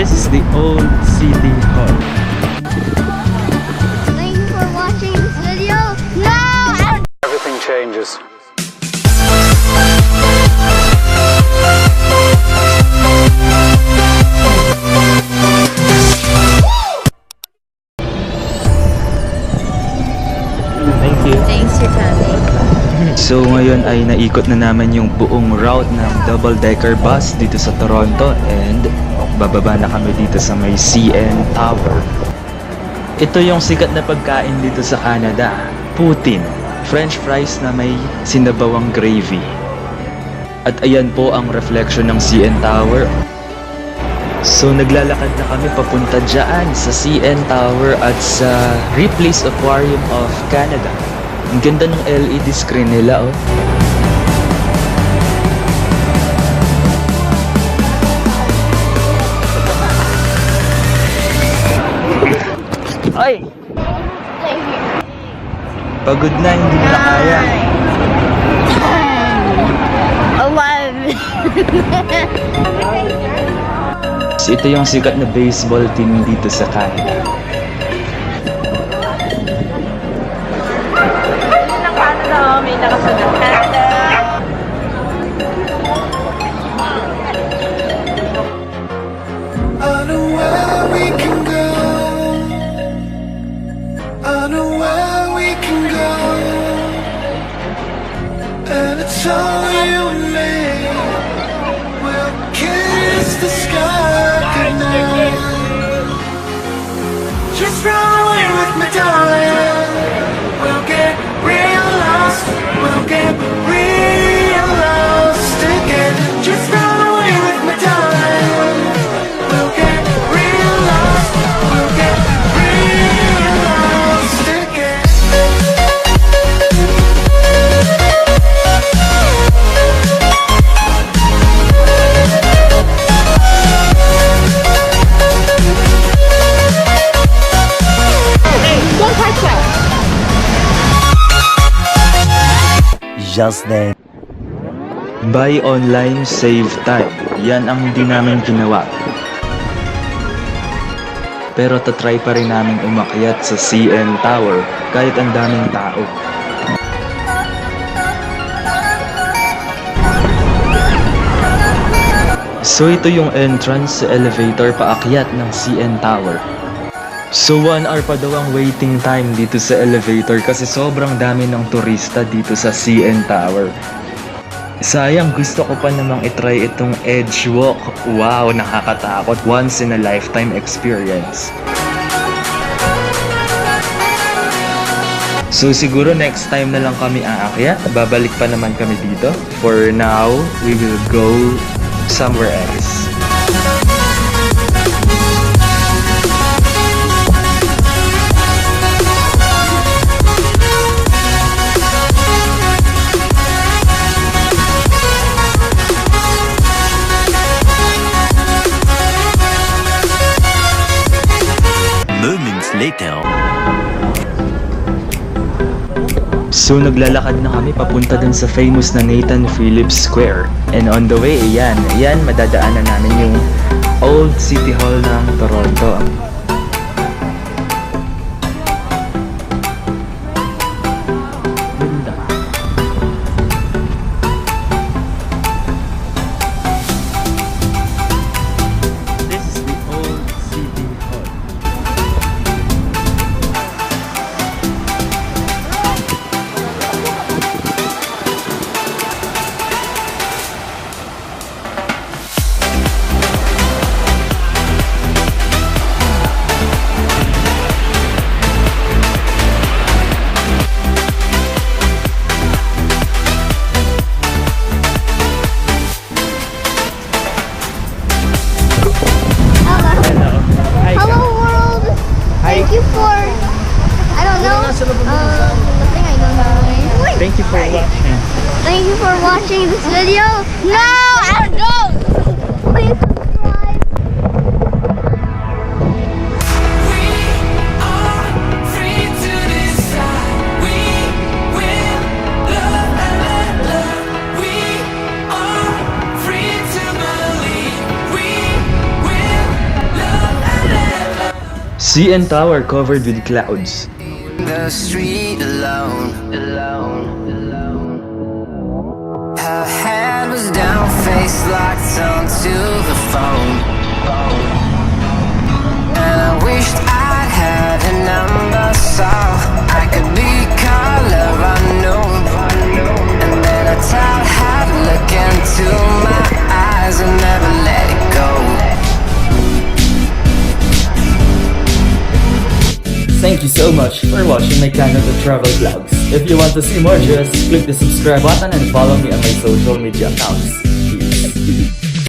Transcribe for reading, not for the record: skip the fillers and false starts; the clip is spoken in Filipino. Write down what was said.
This is the old city hall. Thank you for watching this video. No! Everything changes. Thank you. Thanks for coming. So ngayon ay naikot na naman yung buong route ng double-decker bus dito sa Toronto and bababa na kami dito sa may CN Tower. Ito yung sikat na pagkain dito sa Canada, poutine, French fries na may sinabawang gravy. At ayan po ang reflection ng CN Tower. So naglalakad na kami papunta dyan sa CN Tower at sa Ripley's Aquarium of Canada. Ang ganda ng LED screen nila, oh. Ay! Pagod na, hindi mo na kaya. 11. So ito yung sikat na baseball team dito sa Canada. May nakasunod Canada. I know where we can go. I know where we can go. And it's all you and me. We'll kiss the sky goodnight. Just run away with me, darling. We'll get real lost. We'll get real lost again. Just run away with me, darling. We'll get real lost. We'll get real lost again. Don't touch that. Just then. Buy online, save time. Yan ang hindi namin ginawa. Pero tatry pa rin namin umakyat sa CN Tower kahit ang daming tao. So ito yung entrance sa elevator paakyat ng CN Tower. So 1 hour pa daw ang waiting time dito sa elevator kasi sobrang dami ng turista dito sa CN Tower. Sayang, gusto ko pa namang itry itong edge walk. Wow, nakakatakot. Once in a lifetime experience. So siguro next time na lang kami aakyat. Babalik pa naman kami dito. For now, we will go somewhere else. Moments later. So naglalakad na kami papunta dun sa famous na Phillips Square. And on the way, yan madadaanan namin yung Old City Hall ng Toronto. Ganda. This is the Old City Hall. Hello world. Thank you for, I don't know, the thing I don't know. Thank you for watching. Thank you for watching this video. No, I don't know. Please subscribe. Free to decide. We will love and let love. We are free to believe. We will CN Tower covered with clouds. The street alone. Her head was down, face locked onto the phone. And I wished I'd had a number so I could be color unknown. And then I tell her to look into my eyes and never let it go. Thank you so much for watching my Canada travel vlogs. If you want to see more, just click the subscribe button and follow me on my social media accounts. Peace.